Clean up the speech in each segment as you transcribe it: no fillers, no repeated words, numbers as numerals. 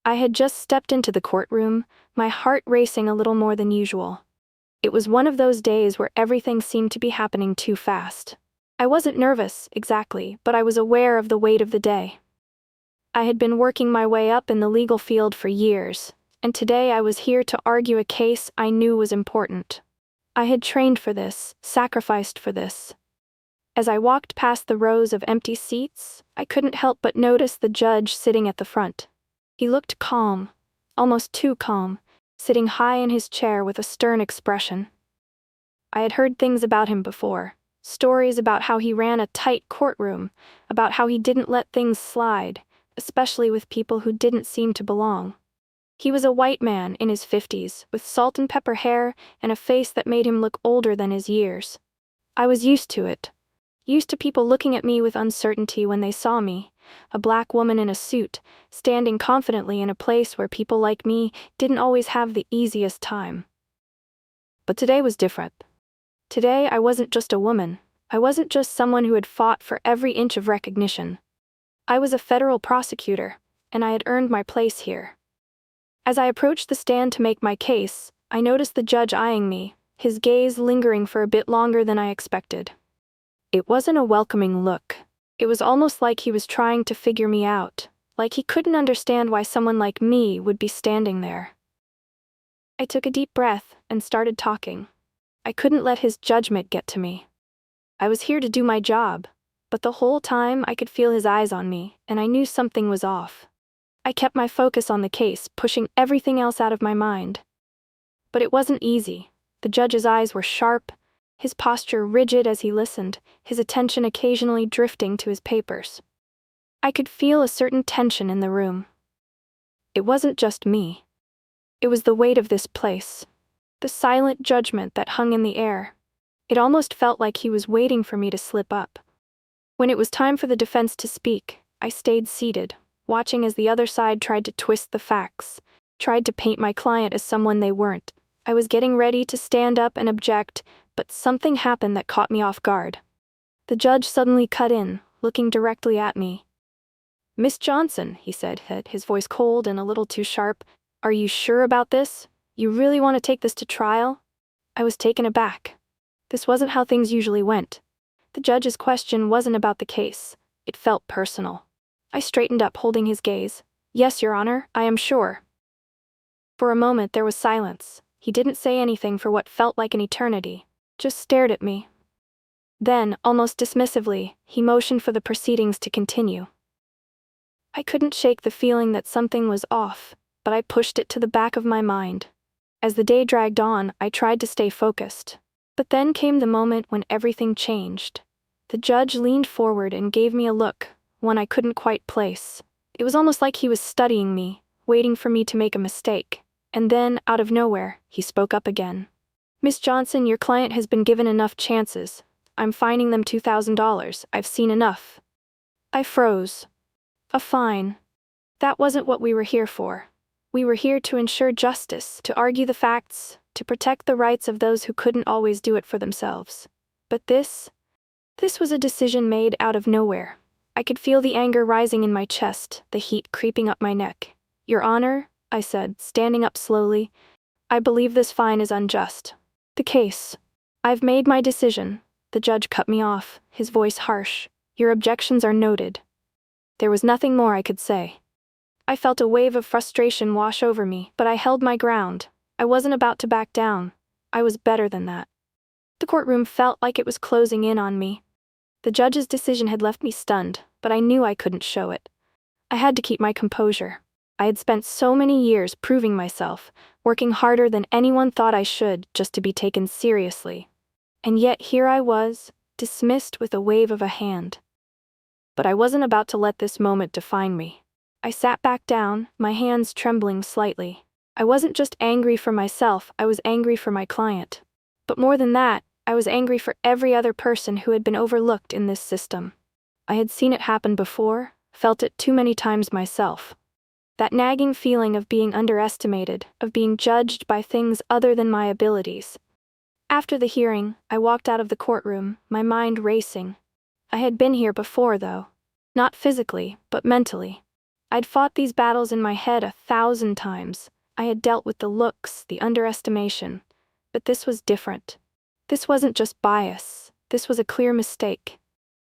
I had just stepped into the courtroom, my heart racing a little more than usual. It was one of those days where everything seemed to be happening too fast. I wasn't nervous, exactly, but I was aware of the weight of the day. I had been working my way up in the legal field for years, and today I was here to argue a case I knew was important. I had trained for this, sacrificed for this. As I walked past the rows of empty seats, I couldn't help but notice the judge sitting at the front. He looked calm, almost too calm, sitting high in his chair with a stern expression. I had heard things about him before, stories about how he ran a tight courtroom, about how he didn't let things slide, especially with people who didn't seem to belong. He was a white man in his 50s, with salt and pepper hair and a face that made him look older than his years. I was used to it. Used to people looking at me with uncertainty when they saw me, a black woman in a suit, standing confidently in a place where people like me didn't always have the easiest time. But today was different. Today I wasn't just a woman. I wasn't just someone who had fought for every inch of recognition. I was a federal prosecutor, and I had earned my place here. As I approached the stand to make my case, I noticed the judge eyeing me, his gaze lingering for a bit longer than I expected. It wasn't a welcoming look. It was almost like he was trying to figure me out, like he couldn't understand why someone like me would be standing there. I took a deep breath and started talking. I couldn't let his judgment get to me. I was here to do my job, but the whole time I could feel his eyes on me, and I knew something was off. I kept my focus on the case, pushing everything else out of my mind. But it wasn't easy. The judge's eyes were sharp, his posture rigid as he listened, his attention occasionally drifting to his papers. I could feel a certain tension in the room. It wasn't just me. It was the weight of this place, the silent judgment that hung in the air. It almost felt like he was waiting for me to slip up. When it was time for the defense to speak, I stayed seated, watching as the other side tried to twist the facts, tried to paint my client as someone they weren't. I was getting ready to stand up and object, but something happened that caught me off guard. The judge suddenly cut in, looking directly at me. "Miss Johnson," he said, his voice cold and a little too sharp, "are you sure about this? You really want to take this to trial?" I was taken aback. This wasn't how things usually went. The judge's question wasn't about the case. It felt personal. I straightened up, holding his gaze. "Yes, Your Honor, I am sure." For a moment there was silence. He didn't say anything for what felt like an eternity, just stared at me. Then, almost dismissively, he motioned for the proceedings to continue. I couldn't shake the feeling that something was off, but I pushed it to the back of my mind. As the day dragged on, I tried to stay focused. But then came the moment when everything changed. The judge leaned forward and gave me a look, one I couldn't quite place. It was almost like he was studying me, waiting for me to make a mistake. And then, out of nowhere, he spoke up again. "Miss Johnson, your client has been given enough chances. I'm fining them $2,000. I've seen enough." I froze. A fine. That wasn't what we were here for. We were here to ensure justice, to argue the facts, to protect the rights of those who couldn't always do it for themselves. But this was a decision made out of nowhere. I could feel the anger rising in my chest, the heat creeping up my neck. "Your Honor," I said, standing up slowly, "I believe this fine is unjust. The case. I've made my decision." The judge cut me off, his voice harsh. "Your objections are noted." There was nothing more I could say. I felt a wave of frustration wash over me, but I held my ground. I wasn't about to back down. I was better than that. The courtroom felt like it was closing in on me. The judge's decision had left me stunned, but I knew I couldn't show it. I had to keep my composure. I had spent so many years proving myself, working harder than anyone thought I should just to be taken seriously. And yet here I was, dismissed with a wave of a hand. But I wasn't about to let this moment define me. I sat back down, my hands trembling slightly. I wasn't just angry for myself, I was angry for my client. But more than that, I was angry for every other person who had been overlooked in this system. I had seen it happen before, felt it too many times myself. That nagging feeling of being underestimated, of being judged by things other than my abilities. After the hearing, I walked out of the courtroom, my mind racing. I had been here before, though. Not physically, but mentally. I'd fought these battles in my head 1,000 times. I had dealt with the looks, the underestimation. But this was different. This wasn't just bias. This was a clear mistake.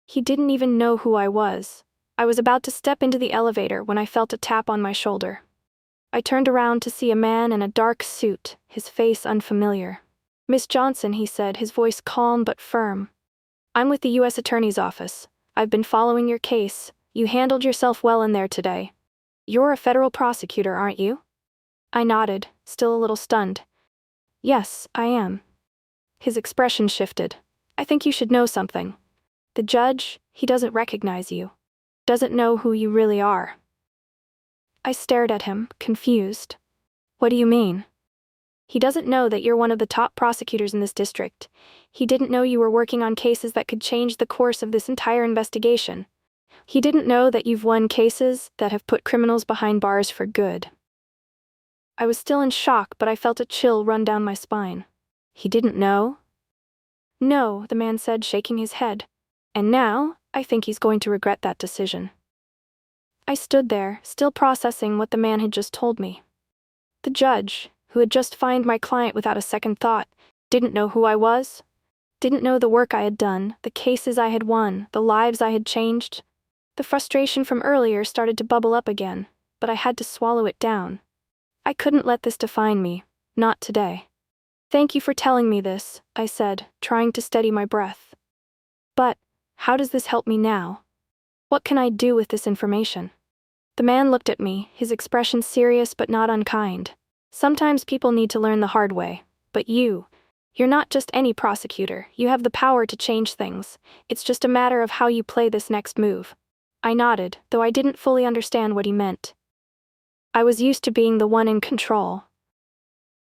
He didn't even know who I was. I was about to step into the elevator when I felt a tap on my shoulder. I turned around to see a man in a dark suit, his face unfamiliar. "Miss Johnson," he said, his voice calm but firm. "I'm with the U.S. Attorney's Office. I've been following your case. You handled yourself well in there today. You're a federal prosecutor, aren't you?" I nodded, still a little stunned. "Yes, I am." His expression shifted. "I think you should know something. The judge, he doesn't recognize you. Doesn't know who you really are." I stared at him, confused. "What do you mean?" "He doesn't know that you're one of the top prosecutors in this district. He didn't know you were working on cases that could change the course of this entire investigation. He didn't know that you've won cases that have put criminals behind bars for good." I was still in shock, but I felt a chill run down my spine. "He didn't know?" "No," the man said, shaking his head. "And now, I think he's going to regret that decision." I stood there, still processing what the man had just told me. The judge, who had just fined my client without a second thought, didn't know who I was? Didn't know the work I had done, the cases I had won, the lives I had changed? The frustration from earlier started to bubble up again, but I had to swallow it down. I couldn't let this define me, not today. "Thank you for telling me this," I said, trying to steady my breath. "But, how does this help me now? What can I do with this information?" The man looked at me, his expression serious but not unkind. "Sometimes people need to learn the hard way, but you're not just any prosecutor. You have the power to change things. It's just a matter of how you play this next move." I nodded, though I didn't fully understand what he meant. I was used to being the one in control.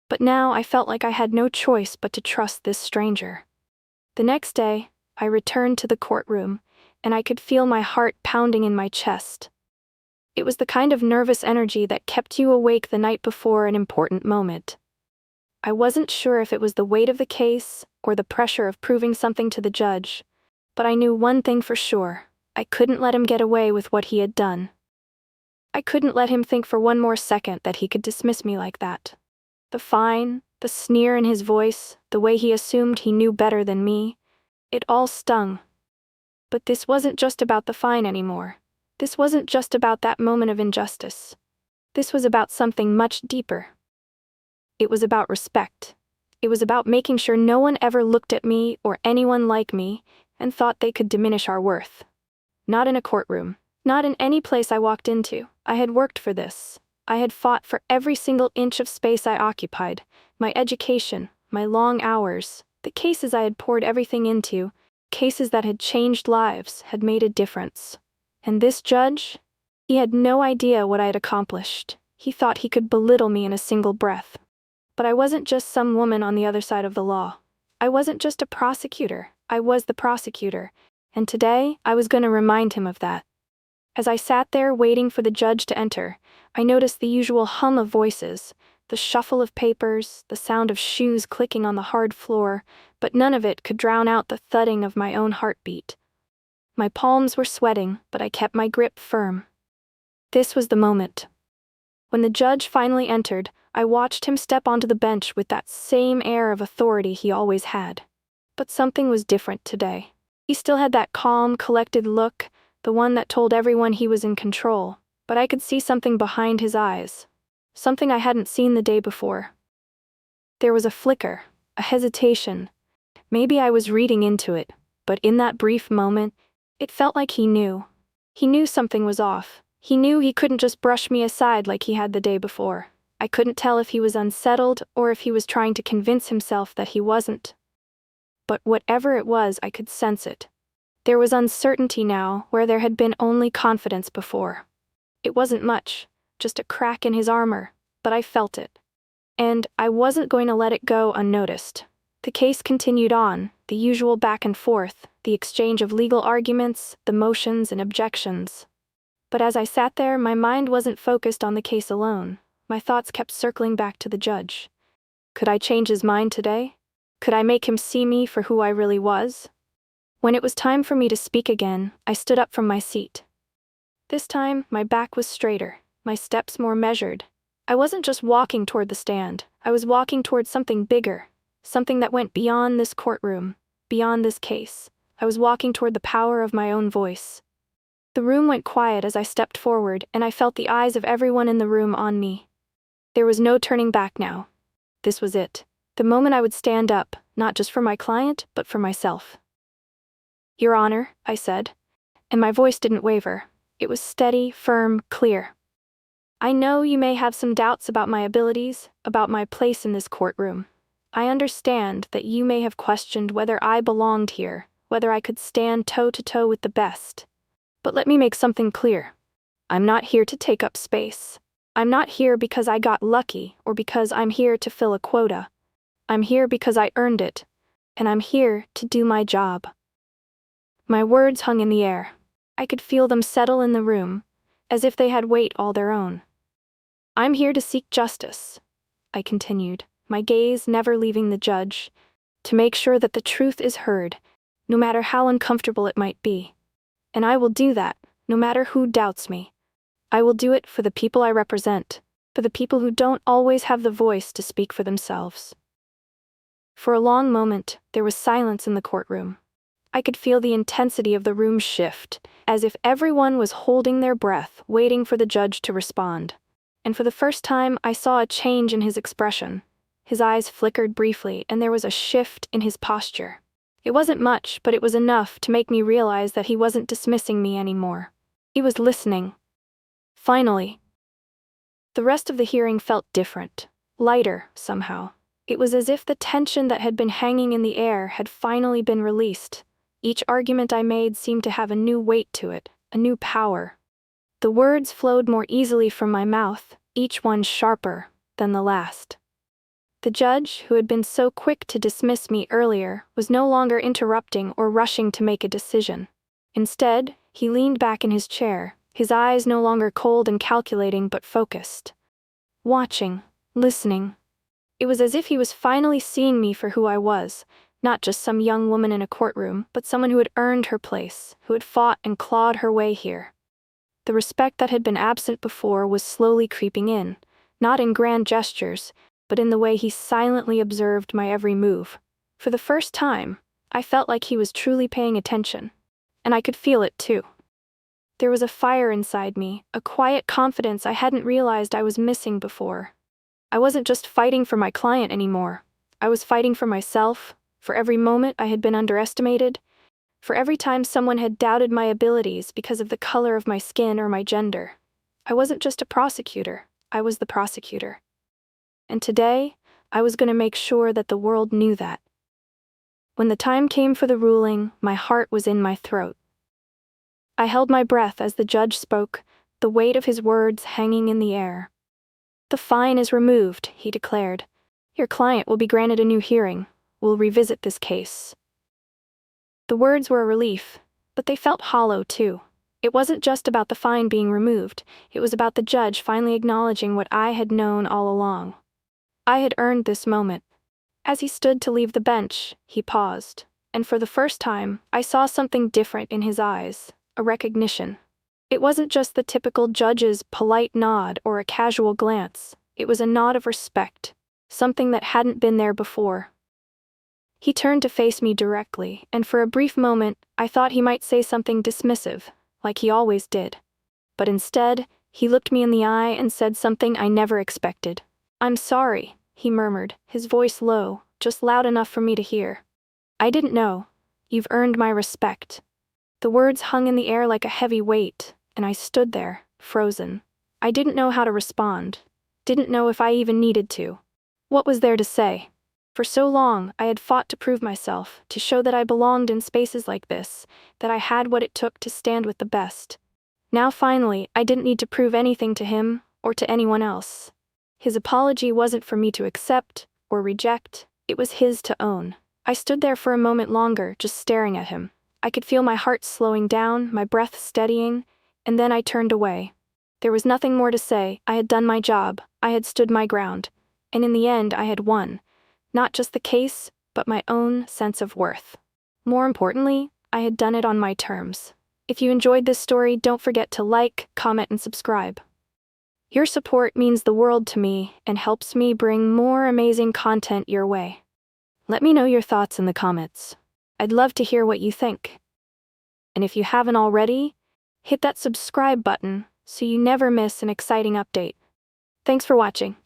But now I felt like I had no choice but to trust this stranger. The next day, I returned to the courtroom, and I could feel my heart pounding in my chest. It was the kind of nervous energy that kept you awake the night before an important moment. I wasn't sure if it was the weight of the case or the pressure of proving something to the judge, but I knew one thing for sure. I couldn't let him get away with what he had done. I couldn't let him think for one more second that he could dismiss me like that. The fine, the sneer in his voice, the way he assumed he knew better than me, it all stung. But this wasn't just about the fine anymore. This wasn't just about that moment of injustice. This was about something much deeper. It was about respect. It was about making sure no one ever looked at me or anyone like me and thought they could diminish our worth. Not in a courtroom. Not in any place I walked into. I had worked for this. I had fought for every single inch of space I occupied, my education, my long hours, the cases I had poured everything into, cases that had changed lives, had made a difference. And this judge? He had no idea what I had accomplished. He thought he could belittle me in a single breath. But I wasn't just some woman on the other side of the law. I wasn't just a prosecutor. I was the prosecutor. And today, I was going to remind him of that. As I sat there waiting for the judge to enter, I noticed the usual hum of voices, the shuffle of papers, the sound of shoes clicking on the hard floor, but none of it could drown out the thudding of my own heartbeat. My palms were sweating, but I kept my grip firm. This was the moment. When the judge finally entered, I watched him step onto the bench with that same air of authority he always had. But something was different today. He still had that calm, collected look, the one that told everyone he was in control, but I could see something behind his eyes. Something I hadn't seen the day before. There was a flicker, a hesitation. Maybe I was reading into it, but in that brief moment, it felt like he knew. He knew something was off. He knew he couldn't just brush me aside like he had the day before. I couldn't tell if he was unsettled or if he was trying to convince himself that he wasn't. But whatever it was, I could sense it. There was uncertainty now where there had been only confidence before. It wasn't much, just a crack in his armor, but I felt it. And I wasn't going to let it go unnoticed. The case continued on, the usual back and forth, the exchange of legal arguments, the motions and objections. But as I sat there, my mind wasn't focused on the case alone. My thoughts kept circling back to the judge. Could I change his mind today? Could I make him see me for who I really was? When it was time for me to speak again, I stood up from my seat. This time, my back was straighter, my steps more measured. I wasn't just walking toward the stand, I was walking toward something bigger, something that went beyond this courtroom, beyond this case. I was walking toward the power of my own voice. The room went quiet as I stepped forward, and I felt the eyes of everyone in the room on me. There was no turning back now. This was it. The moment I would stand up, not just for my client, but for myself. "Your Honor," I said, and my voice didn't waver. It was steady, firm, clear. "I know you may have some doubts about my abilities, about my place in this courtroom. I understand that you may have questioned whether I belonged here, whether I could stand toe-to-toe with the best. But let me make something clear. I'm not here to take up space. I'm not here because I got lucky or because I'm here to fill a quota. I'm here because I earned it, and I'm here to do my job." My words hung in the air. I could feel them settle in the room, as if they had weight all their own. "I'm here to seek justice," I continued, my gaze never leaving the judge, "to make sure that the truth is heard, no matter how uncomfortable it might be. And I will do that, no matter who doubts me. I will do it for the people I represent, for the people who don't always have the voice to speak for themselves." For a long moment, there was silence in the courtroom. I could feel the intensity of the room shift, as if everyone was holding their breath, waiting for the judge to respond. And for the first time, I saw a change in his expression. His eyes flickered briefly, and there was a shift in his posture. It wasn't much, but it was enough to make me realize that he wasn't dismissing me anymore. He was listening. Finally. The rest of the hearing felt different, lighter, somehow. It was as if the tension that had been hanging in the air had finally been released. Each argument I made seemed to have a new weight to it, a new power. The words flowed more easily from my mouth, each one sharper than the last. The judge, who had been so quick to dismiss me earlier, was no longer interrupting or rushing to make a decision. Instead, he leaned back in his chair, his eyes no longer cold and calculating but focused. Watching, listening. It was as if he was finally seeing me for who I was, not just some young woman in a courtroom, but someone who had earned her place, who had fought and clawed her way here. The respect that had been absent before was slowly creeping in, not in grand gestures, but in the way he silently observed my every move. For the first time, I felt like he was truly paying attention. And I could feel it too. There was a fire inside me, a quiet confidence I hadn't realized I was missing before. I wasn't just fighting for my client anymore. I was fighting for myself, for every moment I had been underestimated, for every time someone had doubted my abilities because of the color of my skin or my gender. I wasn't just a prosecutor, I was the prosecutor. And today, I was going to make sure that the world knew that. When the time came for the ruling, my heart was in my throat. I held my breath as the judge spoke, the weight of his words hanging in the air. "The fine is removed," he declared. "Your client will be granted a new hearing. We'll revisit this case." The words were a relief, but they felt hollow too. It wasn't just about the fine being removed, it was about the judge finally acknowledging what I had known all along. I had earned this moment. As he stood to leave the bench, he paused, and for the first time, I saw something different in his eyes, a recognition. It wasn't just the typical judge's polite nod or a casual glance, it was a nod of respect, something that hadn't been there before. He turned to face me directly, and for a brief moment, I thought he might say something dismissive, like he always did. But instead, he looked me in the eye and said something I never expected. "I'm sorry," he murmured, his voice low, just loud enough for me to hear. "I didn't know. You've earned my respect." The words hung in the air like a heavy weight, and I stood there, frozen. I didn't know how to respond, didn't know if I even needed to. What was there to say? For so long, I had fought to prove myself, to show that I belonged in spaces like this, that I had what it took to stand with the best. Now finally, I didn't need to prove anything to him, or to anyone else. His apology wasn't for me to accept, or reject, it was his to own. I stood there for a moment longer, just staring at him. I could feel my heart slowing down, my breath steadying, and then I turned away. There was nothing more to say. I had done my job, I had stood my ground, and in the end I had won. Not just the case, but my own sense of worth. More importantly, I had done it on my terms. If you enjoyed this story, don't forget to like, comment, and subscribe. Your support means the world to me and helps me bring more amazing content your way. Let me know your thoughts in the comments. I'd love to hear what you think. And if you haven't already, hit that subscribe button so you never miss an exciting update. Thanks for watching.